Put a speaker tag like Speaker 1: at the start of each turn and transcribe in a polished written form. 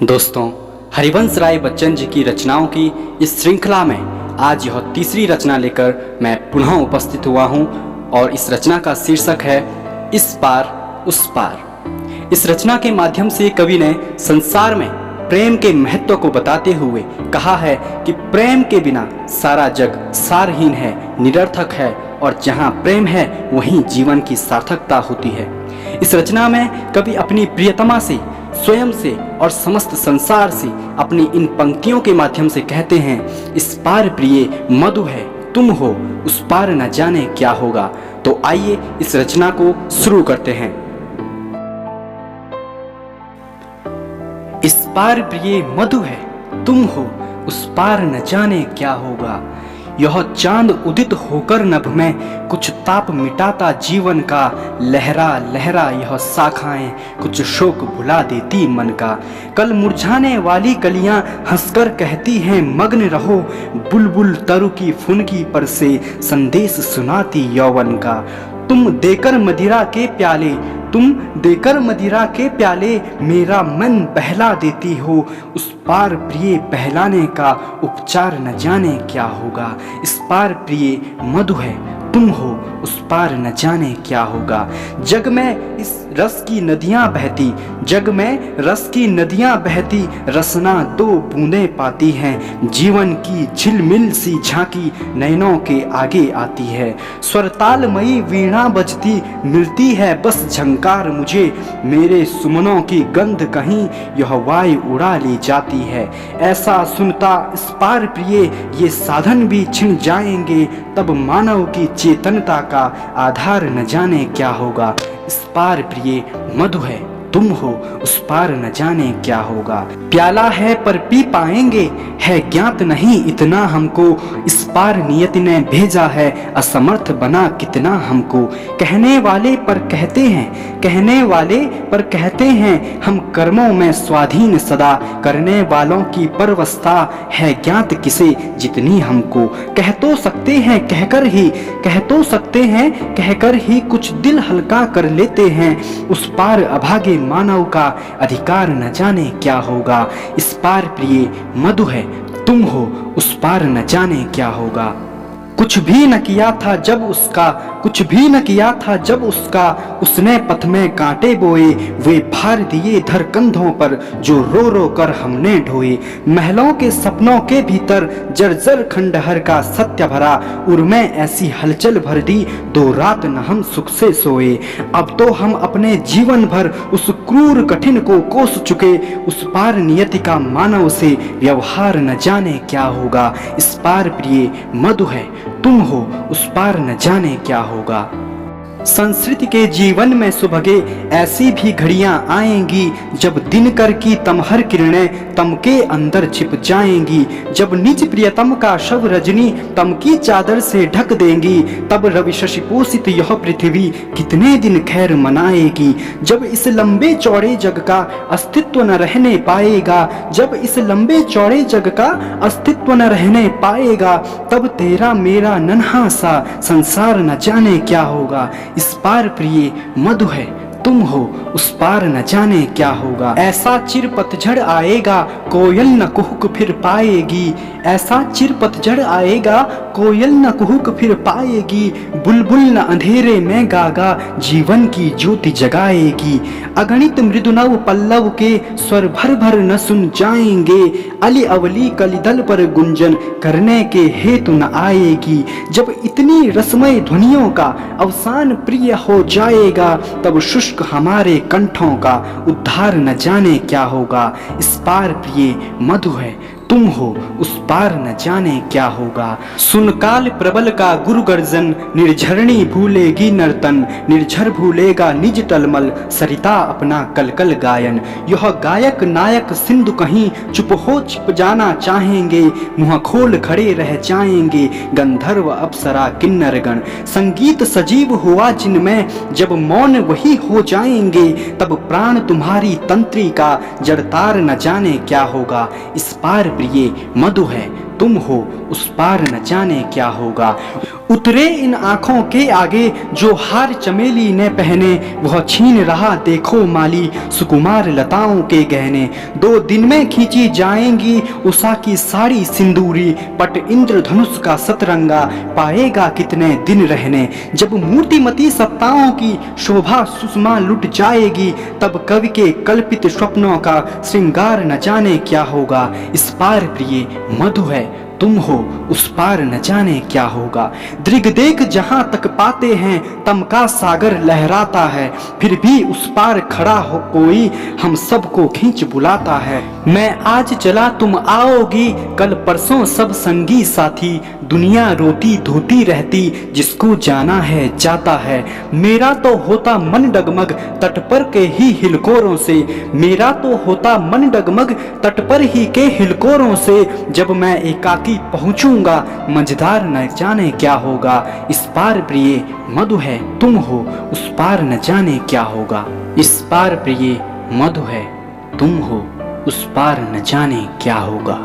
Speaker 1: दोस्तों, हरिवंश राय बच्चन जी की रचनाओं की इस श्रृंखला में आज यह तीसरी रचना लेकर मैं पुनः उपस्थित हुआ हूं और इस रचना का शीर्षक है इस पार उस पार। इस रचना के माध्यम से कवि ने संसार में प्रेम के महत्व को बताते हुए कहा है कि प्रेम के बिना सारा जग सारहीन है, निरर्थक है और जहां प्रेम है वहीं जीवन की सार्थकता होती है। इस रचना में कवि अपनी प्रियतमा से, स्वयं से और समस्त संसार से अपनी इन पंक्तियों के माध्यम से कहते हैं, इस पार प्रिय मधु है तुम हो, उस पार न जाने क्या होगा। तो आइए इस रचना को शुरू करते हैं। इस पार प्रिय मधु है तुम हो, उस पार न जाने क्या होगा। यह चांद उदित होकर नभ में कुछ ताप मिटाता जीवन का, लहरा लहरा यह शाखाएं कुछ शोक भुला देती मन का। कल मुरझाने वाली कलियां हंसकर कहती हैं मग्न रहो, बुलबुल तरु की फुनकी पर से संदेश सुनाती यौवन का। तुम देकर मदिरा के प्याले मेरा मन बहला देती हो, उस पार प्रिय बहलाने का उपचार न जाने क्या होगा। इस पार प्रिय मधु है तुम हो, उस पार न जाने क्या होगा। जग में इस रस की नदियां बहती, जग में रस की नदियां बहती, रसना दो बूंदें पाती हैं। जीवन की झिलमिल सी झांकी नैनों के आगे आती है। स्वरतालमयी वीणा बजती मिलती है बस झंकार मुझे, मेरे सुमनों की गंध कहीं यह वायु उड़ा ले जाती है। ऐसा सुनता इस पार प्रिय ये साधन भी छिन जाएंगे, तब मानव की चेतनता का आधार न जाने क्या होगा। इस पार प्रिय मधु है तुम हो, उस पार न जाने क्या होगा। प्याला है पर पी पाएंगे, है ज्ञात नहीं इतना हमको, इस पार नियति ने भेजा है, असमर्थ बना कितना हमको। कहने वाले पर कहते हैं हम कर्मों में स्वाधीन सदा, करने वालों की परवस्था है ज्ञात किसे जितनी हमको। कह तो सकते हैं कहकर ही कुछ दिल हल्का कर लेते हैं, उस पार अभागे मानव का अधिकार न जाने क्या होगा। इस पार प्रिय मधु है तुम हो, उस पार न जाने क्या होगा। कुछ भी न किया था जब उसका उसने पथ में कांटे बोए, वे भार दिए धर कंधों पर जो रो रो कर हमने ढोए। महलों के सपनों के भीतर जर्जर खंडहर का सत्य भरा, उर्मे ऐसी हलचल भर दी दो रात न हम सुख से सोए। अब तो हम अपने जीवन भर उस क्रूर कठिन को कोस चुके, उस पार नियति का मानव से व्यवहार न जाने क्या होगा। इस पार प्रिय मधु है तुम हो, उस पार न जाने क्या होगा। संस्कृति के जीवन में सुबह ऐसी भी घड़ियां आएंगी, जब दिनकर की तमहर किरणें तम के अंदर छिप जाएंगी। जब निज प्रियतम का शव रजनी तम की चादर से ढक देंगी, तब रवि शशि पोषित यह पृथ्वी कितने दिन खैर मनाएगी। जब इस लंबे चौड़े जग का अस्तित्व न रहने पाएगा, तब तेरा मेरा नन्हा सा संसार न जाने क्या होगा। इस पार प्रिय मधु है तुम हो, उस पार न जाने क्या होगा। ऐसा चिर पतझड़ आएगा कोयल न कुहुक फिर पाएगी, ऐसा चिर पतझड़ आएगा कोयल न कुहुक फिर पाएगी। बुलबुल न अंधेरे में गागा जीवन की ज्योति जगाएगी। अगणित मृदुनव पल्लव के स्वर भर भर न सुन जाएंगे, अली अवली कलिदल पर गुंजन करने के हेतु न आएगी। जब इतनी रसमय ध्वनियों का अवसान प्रिय हो जाएगा, तब शुष्क हमारे कंठों का उद्धार न जाने क्या होगा। इस पार प्रिय मधु है तुम हो, उस पार न जाने क्या होगा। सुन काल प्रबल का गुरु गर्जन, निर्झरणी भूलेगी नर्तन, निर्झर भूलेगा निज तलमल, सरिता अपना कलकल गायन। यह गायक नायक सिंधु कहीं चुप हो छिप जाना चाहेंगे, मुँह खोल खड़े रह जाएंगे गंधर्व अप्सरा किन्नरगण। संगीत सजीव हुआ जिनमें जब मौन वही हो जाएंगे, तब प्राण तुम्हारी तंत्री का जड़तार न जाने क्या होगा। इस पार प्रिय मधु है तुम हो उस पार न जाने क्या होगा। उतरे इन आंखों के आगे जो हार चमेली ने पहने, वह छीन रहा देखो माली सुकुमार लताओं के गहने। 2 दिन में खींची जाएंगी उषा की साड़ी सिंदूरी, पट इंद्रधनुष का सतरंगा पाएगा कितने दिन रहने। जब मूर्तिमती सत्ताओं की शोभा सुषमा लुट जाएगी, तब कवि के कल्पित स्वप्नों का श्रृंगार न जाने क्या होगा। इस पार प्रिय मधु है तुम हो उस पार न जाने क्या होगा। दृग्देख जहां तक पाते हैं तम का सागर लहराता है, फिर भी उस पार खड़ा हो कोई हम सबको खींच बुलाता है। मैं आज चला तुम आओगी, कल परसों सब संगी साथी, दुनिया रोती धोती रहती जिसको जाना है जाता है। मेरा तो होता मन डगमग तट पर के ही हिलकोरों से, मेरा तो होता मन डगमग तट पर ही के हिलकोरों से। जब मैं एकाकी पहुंचूंगा मंझधार न जाने क्या होगा। इस पार प्रिय मधु है तुम हो उस पार न जाने क्या होगा। इस पार प्रिय मधु है तुम हो उस पार न जाने क्या होगा।